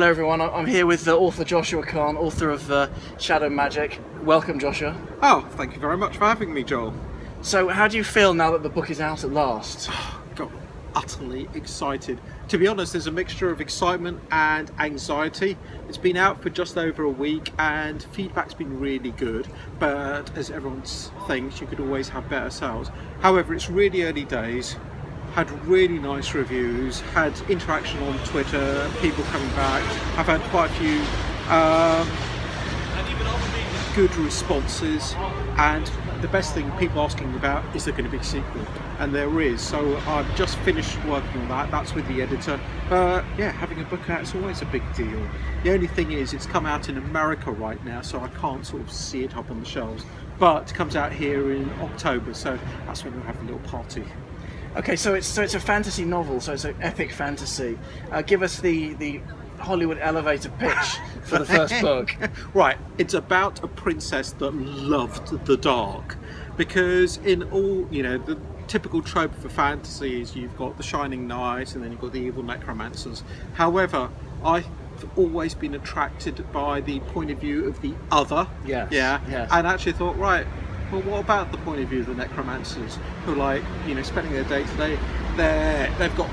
Hello everyone, I'm here with author Joshua Khan, author of Shadow Magic. Welcome, Joshua. Oh, thank you very much for having me, Joel. So how do you feel now that the book is out at last? God, utterly excited. To be honest, there's a mixture of excitement and anxiety. It's been out for just over a week and feedback's been really good, but as everyone thinks, you could always have better sales. However, it's really early days. Had really nice reviews, had interaction on Twitter, people coming back. I've had quite a few good responses, and the best thing people asking about is there going to be a sequel, and there is. So I've just finished working on that. That's with the editor. Yeah, having a book out is always a big deal. The only thing is it's come out in America right now, so I can't sort of see it up on the shelves, but it comes out here in October, so that's when we'll have a little party. Okay, so it's a fantasy novel, so it's an epic fantasy. Give us the Hollywood elevator pitch for the first book. Right, it's about a princess that loved the dark, because in all, the typical trope for fantasy is you've got the shining knight and then you've got the evil necromancers. However, I've always been attracted by the point of view of the other. Yes. And actually thought, right, well, what about the point of view of the necromancers who are spending their day to day? They've got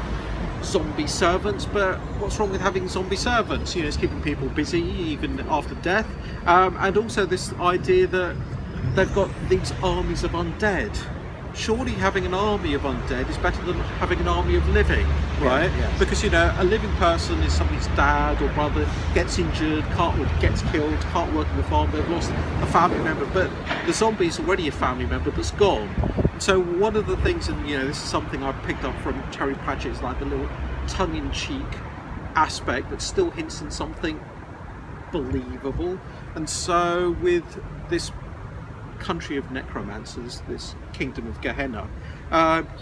zombie servants, but what's wrong with having zombie servants? It's keeping people busy even after death. And also this idea that they've got these armies of undead. Surely having an army of undead is better than having an army of living, right? Yes. Because a living person is somebody's dad or brother, gets injured, gets killed, can't work in the farm, they've lost a family member, but the zombie is already a family member that's gone. So one of the things, and this is something I picked up from Terry Pratchett, is like the little tongue-in-cheek aspect that still hints at something believable. And so with this country of necromancers, this kingdom of Gehenna,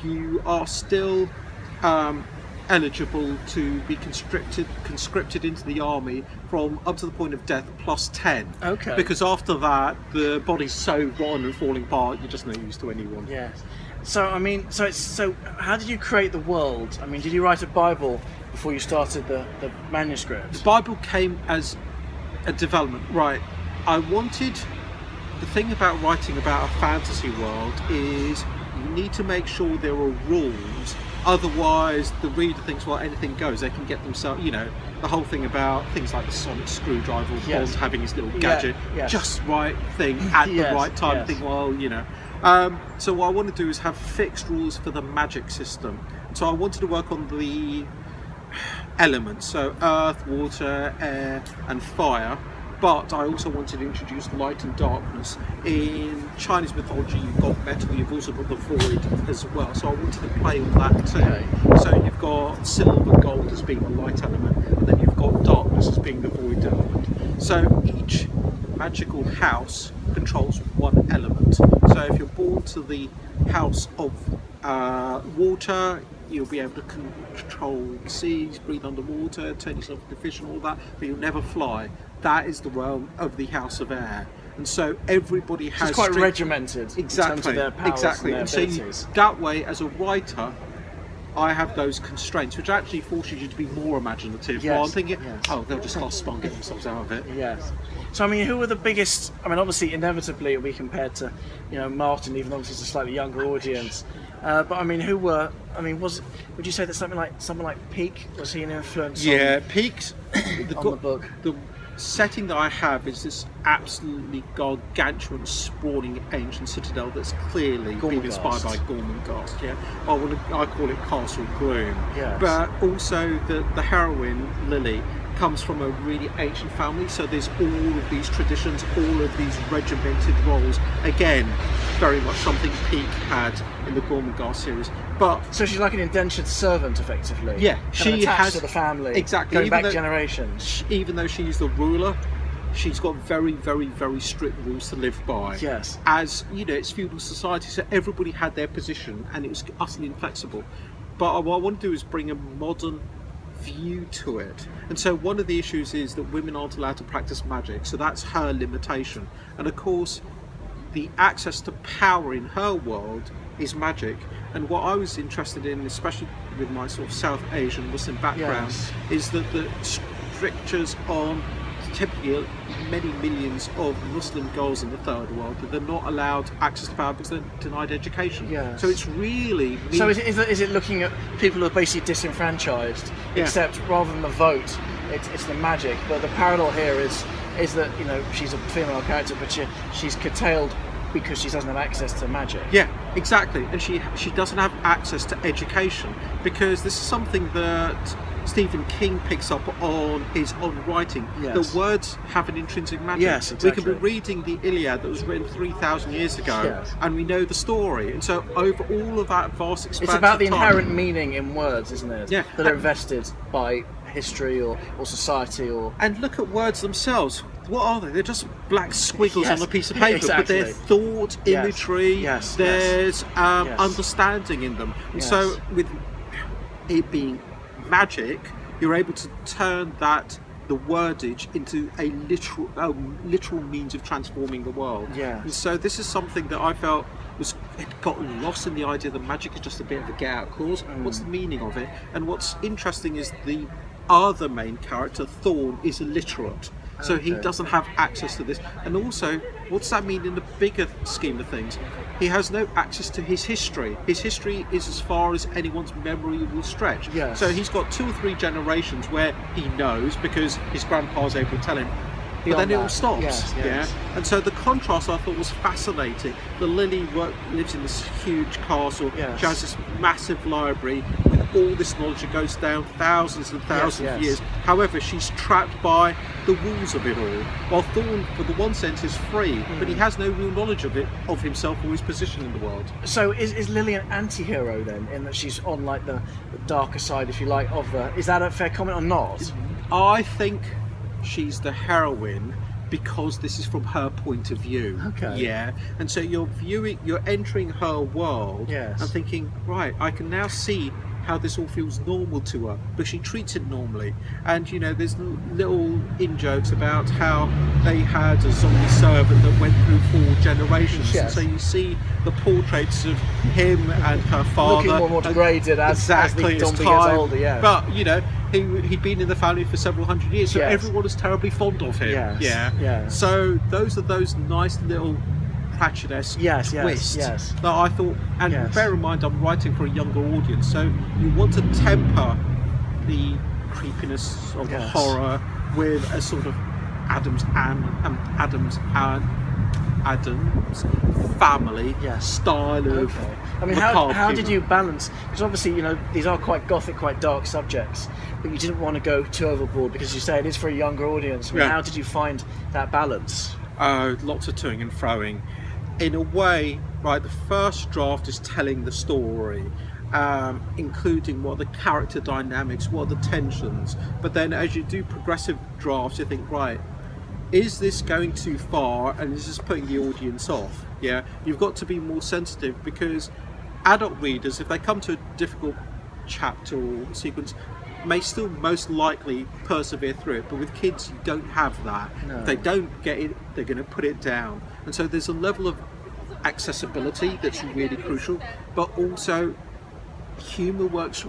you are still eligible to be conscripted into the army from up to the point of death plus 10. Okay. Because after that, the body's so rotten and falling apart, you're just no use to anyone. Yes. So how did you create the world? Did you write a Bible before you started the manuscript? The Bible came as a development. Right. The thing about writing about a fantasy world is you need to make sure there are rules, otherwise the reader thinks, well, anything goes. They can get themselves, the whole thing about things like the sonic screwdriver, or Bond having his little gadget, just right thing at the right time, think, well, so what I want to do is have fixed rules for the magic system. So I wanted to work on the elements, so earth, water, air and fire. But I also wanted to introduce light and darkness. In Chinese mythology, you've got metal, you've also got the void as well. So I wanted to play on that too. Okay. So you've got silver, gold as being the light element, and then you've got darkness as being the void element. So each magical house controls one element. So if you're born to the house of water, you'll be able to control seas, breathe underwater, turn yourself into fish and all that, but you'll never fly. That is the realm of the House of Air. And so everybody has... It's quite regimented in terms of their powers and their abilities. That way, as a writer, I have those constraints, which actually forces you to be more imaginative. Yes. While I'm thinking, they'll just last and get themselves out of it. Yes. So who were the biggest... obviously, inevitably, it'll be compared to, Martin, even though it's a slightly younger audience. But who were? Would you say that someone like Peake, was he an influence? Peake's on the book. The setting that I have is this absolutely gargantuan, sprawling ancient citadel that's clearly been inspired by Gormenghast. Yeah, I call it Castle Gloom. Yes. But also the heroine Lily comes from a really ancient family, so there's all of these traditions, all of these regimented roles. Again, very much something Peake had in the Gormenghast series. But so she's like an indentured servant, effectively. Yeah, she has to the family. Exactly, going back generations. Even though she's the ruler, she's got very, very, very strict rules to live by. Yes. As it's feudal society, so everybody had their position, and it was utterly inflexible. But what I want to do is bring a modern view to it. And so one of the issues is that women aren't allowed to practice magic, so that's her limitation. And of course, the access to power in her world is magic. And what I was interested in, especially with my sort of South Asian Muslim background, is that strictures on typically many millions of Muslim girls in the third world that they're not allowed access to power because they're denied education. Yes. So it's really... So is it looking at people who are basically disenfranchised, Yeah. except rather than the vote, it's the magic. But the parallel here is that, you know, she's a female character, but she's curtailed because she doesn't have access to magic. Yeah, exactly. And she doesn't have access to education, because this is something that Stephen King picks up on his own writing. Yes. The words have an intrinsic magic. Yes, exactly. We could be reading the Iliad that was written 3,000 years ago, Yes. and we know the story. And so over all of that vast expanse It's about the of time, inherent meaning in words, isn't it? Yeah. That are invested by history or society or... And look at words themselves. What are they? They're just black squiggles Yes, on a piece of paper, exactly. but they're thought, Yes, imagery, yes, there's yes. understanding in them. And Yes. so with it being magic, you're able to turn the wordage into a literal means of transforming the world. Yes. And so this is something that I felt had gotten lost in the idea that magic is just a bit of a get-out clause. What's the meaning of it? And what's interesting is the other main character, Thorn, is illiterate. So he Okay. doesn't have access to this. And also, what does that mean in the bigger scheme of things? He has no access to his history. His history is as far as anyone's memory will stretch. Yes. So he's got 2 or 3 generations where he knows because his grandpa's able to tell him. But Beyond then it all that. stops. Yes, Yeah. yes. And so the contrast I thought was fascinating. The Lily lives in this huge castle. Yes. She has this massive library with all this knowledge that goes down thousands and thousands Yes, of yes. years. However, she's trapped by the rules of it all. While Thorn, for the one sense, is free, but he has no real knowledge of himself or his position in the world. So is Lily an anti-hero then, in that she's on like the darker side, if you like, of the... Is that a fair comment or not? I think she's the heroine because this is from her point of view. Okay. Yeah. And so you're entering her world Yes. and thinking, right, I can now see how this all feels normal to her, but she treats it normally. And you know, there's little in-jokes about how they had a zombie servant that went through 4 generations. Yes. So you see the portraits of him and her father Looking more and more degraded as exactly the as zombie time. gets older, yeah. But you know, he'd been in the family for several hundred years, so Yes. everyone was terribly fond of him. Yes, Yeah. yeah. So those are those nice little Pratchett-esque Yes, yes, twists yes. that I thought. And Yes. bear in mind, I'm writing for a younger audience, so you want to temper the creepiness of the Yes. horror with a sort of Adam's family Yes. style of. Okay. I mean, macabre how did humour. you balance? Because obviously, you know, these are quite gothic, quite dark subjects, but you didn't want to go too overboard because you say it is for a younger audience. I mean, Yeah. how did you find that balance? Lots of toing and froing. In a way, right, the first draft is telling the story, including what are the character dynamics, what are the tensions. But then as you do progressive drafts, you think, right, is this going too far and is this putting the audience off? Yeah, you've got to be more sensitive, because adult readers, if they come to a difficult chapter or sequence, may still most likely persevere through it, but with kids you don't have that. No. If they don't get it, they're going to put it down. And so there's a level of accessibility that's really crucial, but also humour works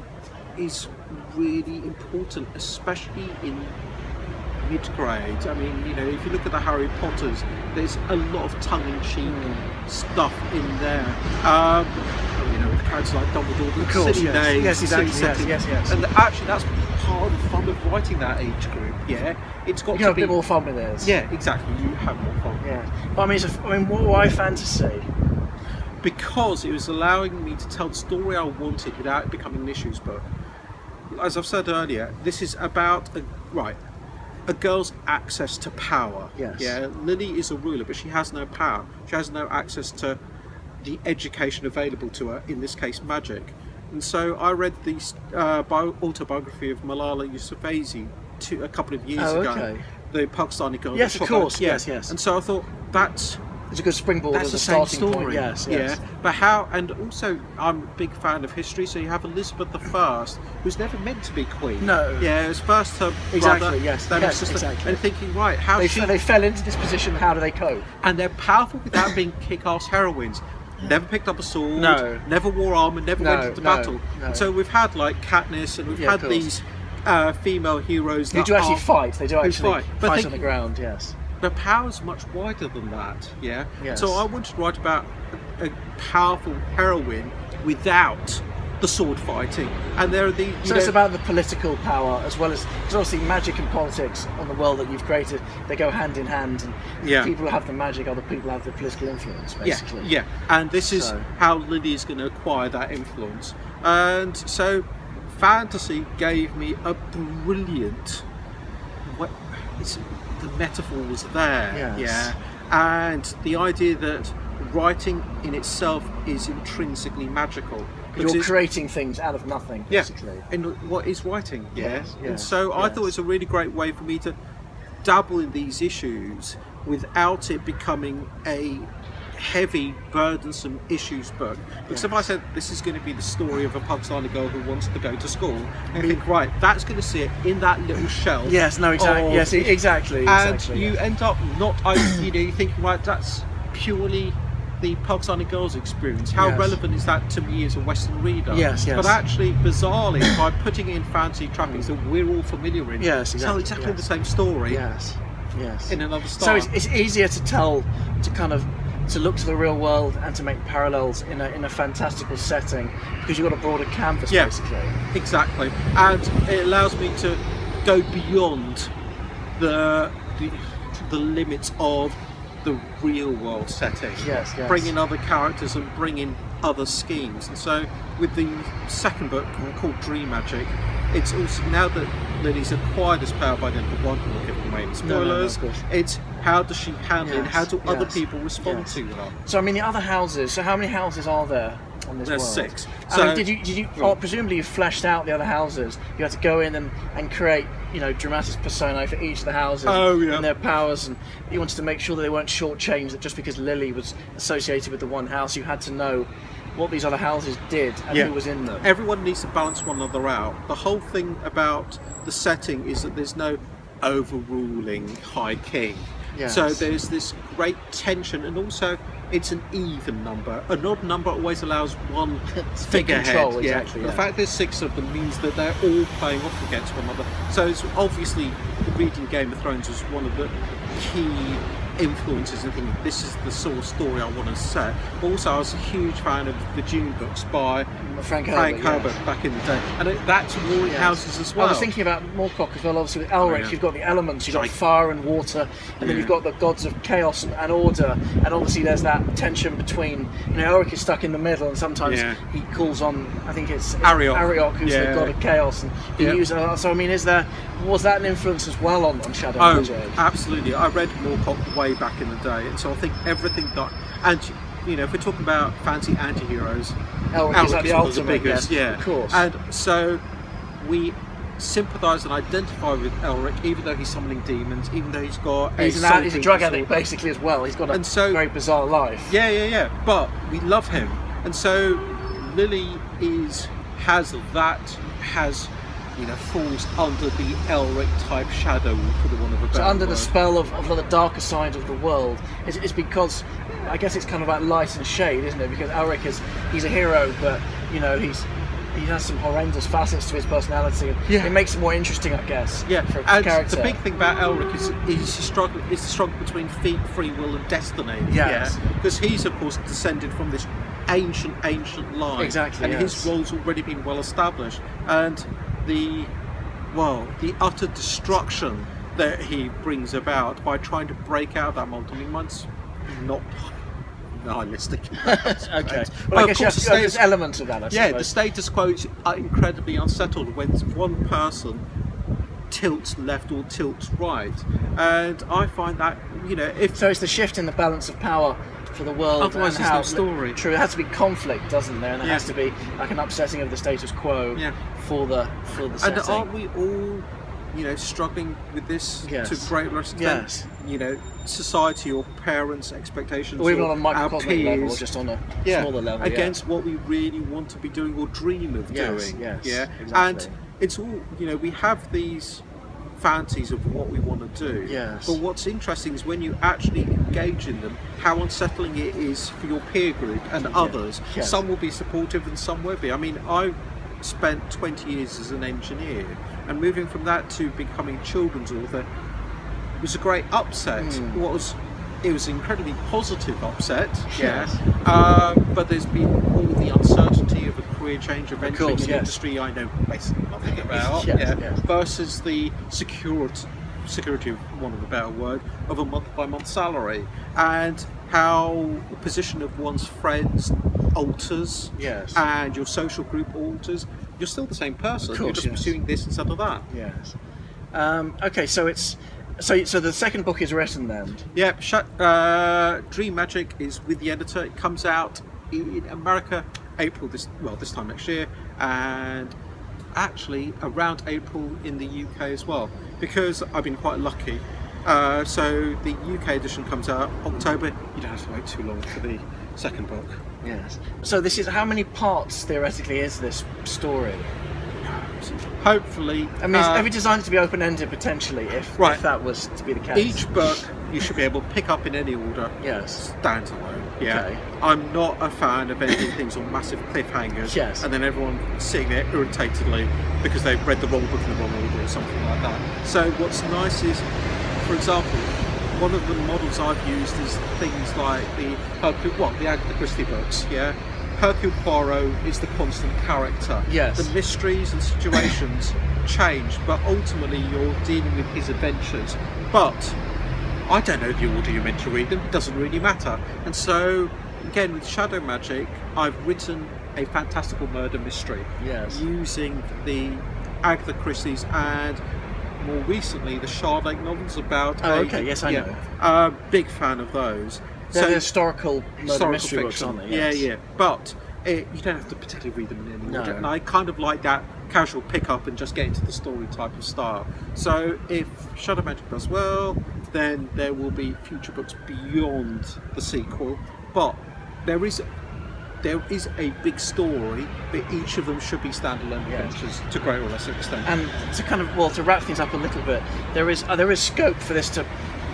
is really important, especially in mid-grade. I mean, you know, if you look at the Harry Potters, there's a lot of tongue-in-cheek stuff in there. You know, with characters like Dumbledore, the course, silly yes. names, Yes, exactly, silly settings. yes. And actually, that's part of the fun of writing that age group. Yeah, it's got You to have a be bit more fun with this. Yeah, exactly. You have more fun. Yeah. But I mean, why fantasy? Because it was allowing me to tell the story I wanted without it becoming an issues book. As I've said earlier, this is about a girl's access to power. Yes. Yeah, Lily is a ruler, but she has no power. She has no access to the education available to her, in this case magic. And so I read the autobiography of Malala Yousafzai a couple of years ago. Okay. The Pakistani girl. Yes, that of shot course, her. Yeah. yes. And so I thought, that's It's a good springboard the as a same starting story. point. Yes. Yeah, but how? And also, I'm a big fan of history. So you have Elizabeth I, who's never meant to be queen. No. Yeah, it was first her Exactly, brother, yes, then yes, her sister, exactly. and thinking, right, how They fell into this position. How do they cope? and they're powerful without being kick-ass heroines. Never picked up a sword. No. Never wore armour. Never No, went into no, battle. no. And so we've had like Katniss, and we've Yeah, had of course. these female heroes Who that do actually are, fight. They do actually fight. But fight they- on the ground, yes. the power's much wider than that. Yeah. Yes. So I wanted to write about a powerful heroine without the sword fighting, and there are the. So it's about the political power as well as, because obviously magic and politics on the world that you've created, they go hand in hand, and Yeah. people who have the magic, other people have the political influence, basically. Yeah, and this is So- how Lily is going to acquire that influence. And so, fantasy gave me a brilliant. The metaphor was there, Yes. yeah, and the idea that writing in itself is intrinsically magical. Because You're it's- creating things out of nothing, yeah, basically. and what is writing? Yeah, Yes, and yes, so I yes. thought it was a really great way for me to dabble in these issues without it becoming a heavy, burdensome issues book. Because if I said this is going to be the story of a Pugsana girl who wants to go to school, and you think, right, that's going to sit in that little shelf. Yes, no, exactly. of- Yes, exactly. and exactly, you yes. end up not, you think, right, that's purely the Pugsana girls experience. How Yes. relevant is that to me as a Western reader? Yes, yes. But actually, bizarrely, by putting in fancy trappings that we're all familiar in, Yes, tell exactly, exactly yes. the same story Yes, yes. in another So style. it's easier to tell, to look to the real world and to make parallels in a fantastical setting because you've got a broader canvas, Yeah. basically. Exactly, and it allows me to go beyond the limits of the real world setting. Yes, yes. Bring in other characters and bring in other schemes. And so, with the second book called Dream Magic, it's also now that Lily's acquired this power by the end of the one, I'm not giving away any spoilers. of course. It's how does she handle it? Yes, How do other yes, people respond yes. to her? So I mean, the other houses. So how many houses are there on this There's world? 6. I mean, did you? Oh, presumably you fleshed out the other houses. You had to go in and create, dramatis personae for each of the houses. Oh, yeah. And their powers, and you wanted to make sure that they weren't shortchanged. That just because Lily was associated with the one house, you had to know what these other houses did and who was in them. Everyone needs to balance one another out. The whole thing about the setting is that there's no overruling High King. Yes. So there's this great tension, and also it's an even number. An odd number always allows one figurehead. control, exactly, The yeah. fact there's 6 of them means that they're all playing off against one another. So it's obviously reading Game of Thrones was one of the key influences and thinking this is the sort of story I want to set. But also I was a huge fan of the Dune books by Frank Frank Herbert, Herbert back in the day, and that's warring Yes. houses as well. I was thinking about Moorcock as well. Obviously, with Elric, yeah. you've got the elements. You've got Like- fire and water, and then Yeah. you've got the gods of chaos and order. And obviously, there's that tension between. Elric is stuck in the middle, and sometimes Yeah. he calls on. I think it's Ariok. who's the Yeah. god of chaos, and he Yeah. uses. So I mean, was that an influence as well on Shadow Oh, Magic? absolutely. I read Moorcock way back in the day, and so I think everything that, and if we're talking about fancy anti-heroes, Elric is like the one of ultimate, biggest, yes, yeah, of course. And so we sympathise and identify with Elric, even though he's summoning demons, even though he's got He's a drug addict basically as well. He's got a And so- very bizarre life. Yeah. But we love him, and so Lily falls under the Elric type shadow, for the want of a better So under the word. spell of the darker side of the world, it's because I guess it's kind of like light and shade, isn't it? Because Elric he's a hero, but he has some horrendous facets to his personality. And Yeah. it makes him more interesting, I guess. Yeah, for a and character. the big thing about Elric is the struggle between free will and destiny. Yes. Because he's of course descended from this ancient line. Exactly, and yes. his role's already been well established. And the utter destruction that he brings about by trying to break out of that mold. I mean, mine's not nihilistic. Okay. But Well, I of guess course, there's elements of that, I yeah, the suppose. status quo are incredibly unsettled when one person tilts left or tilts right, and I find that if So it's the shift in the balance of power for the world. Otherwise and there's how, no story. True, it has to be conflict, doesn't there? And there Yeah. has to be like an upsetting of the status quo Yeah. for the setting. and aren't we all struggling with this Yes. to a great extent? Yes. Society or parents' expectations, Or even or on a our microcosmic level, or peers, just on a yeah, smaller level. against what we really want to be doing or dream of Yes, doing. yes, Yeah, exactly. and it's all we have these fantasies of what we want to do. Yes. But what's interesting is when you actually engage in them, how unsettling it is for your peer group and others. Yes. Some will be supportive and some won't be. I mean, I spent 20 years as an engineer, and moving from that to becoming a children's author was a great upset. It was an incredibly positive upset, Yes. but there's been all the uncertainty of a career change of entering course, an yes. industry I know basically nothing about, Yes. versus the security of one of the better word, of a month-by-month salary, and how the position of one's friends alters, Yes. and your social group alters. You're still the same person. Of You're course, just yes. pursuing this instead of that. Yes. Okay, so it's so the second book is written then. Yeah, Dream Magic is with the editor. It comes out in America April this time next year, and actually around April in the UK as well, because I've been quite lucky. So the UK edition comes out October. You don't have to wait too long for the second book. Yes. So this is, how many parts theoretically is this story? Hopefully, I mean, have you designed it to be open-ended potentially, if that was to be the case? each book you should be able to pick up in any order. Yes. Standalone. Yeah. Okay. I'm not a fan of ending things on massive cliffhangers. Yes. And then everyone sitting there irritatedly because they've read the wrong book in the wrong order or something like that. So what's nice is, for example, one of the models I've used is things like the Agatha Christie books. Yeah. Hercule Poirot is the constant character. Yes. The mysteries and situations change, but ultimately you're dealing with his adventures. But I don't know the order you're meant to read them. It doesn't really matter. And so, again, with Shadow Magic, I've written a fantastical murder mystery. Yes. Using the Agatha Christie's and more recently the Shardake novels about. Yes, I know. Big fan of those. They're the historical mystery books, fiction. aren't they? Yes. Yeah. But you don't have to particularly read them in any order. No. And I kind of like that casual pick up and just get into the story type of style. So if Shadow Magic does well, then there will be future books beyond the sequel. But there is a big story, but each of them should be standalone adventures to greater or lesser extent. And to wrap things up a little bit, there is scope for this to,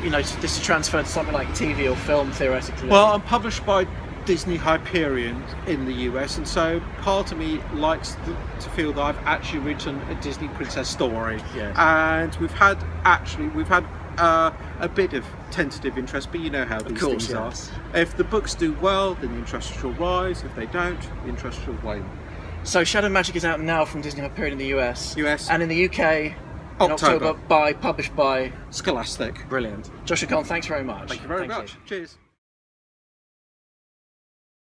this to transfer to something like TV or film theoretically. Well, I'm published by Disney Hyperion in the US, and so part of me likes to feel that I've actually written a Disney princess story. Yes. And we've had a bit of tentative interest, but you know how these things are. If the books do well, then the interest will rise. If they don't, the interest will wane. So Shadow Magic is out now from Disney Hyperion in the US. And in the UK in October, published by Scholastic. Brilliant. Joshua Kahn, thanks very much. Thank you very much. Cheers.